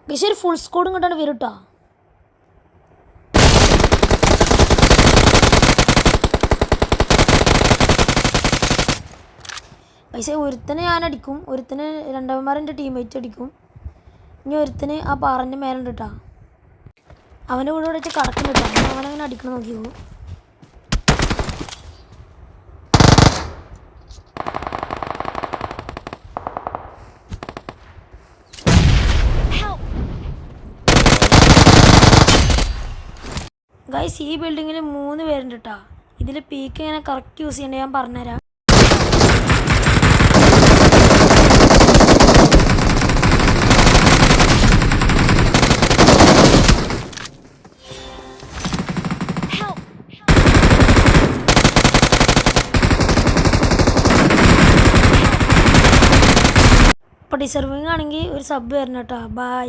പക്ഷേ ഒരു ഫുൾ സ്കോഡും കൊണ്ടാണ് വരും കേട്ടോ. പക്ഷേ ഒരുത്തനെ ഞാൻ അടിക്കും, ഒരുത്തന് രണ്ടാമന്മാരെൻ്റെ ടീമേറ്റ് അടിക്കും. ഇനി ഒരുത്തന് ആ പാറൻ്റെ മേലുണ്ട് കേട്ടോ. അവൻ്റെ കൂടെ വെച്ച് കടക്കുന്നുണ്ട് കേട്ടോ. അവനങ്ങനെ അടിക്കണം നോക്കിയോ. ഗൈസ് ഈ ബിൽഡിങ്ങിൽ 3 പേരുണ്ട് കേട്ടോ. ഇതിൽ പീക്ക് ഇങ്ങനെ കറക്റ്റ് യൂസ് ചെയ്യേണ്ടത് ഞാൻ പറഞ്ഞുതരാം. ഇപ്പോൾ ഡിസർവിങ് ആണെങ്കിൽ ഒരു സബ് വരണം കേട്ടോ. ബായ്.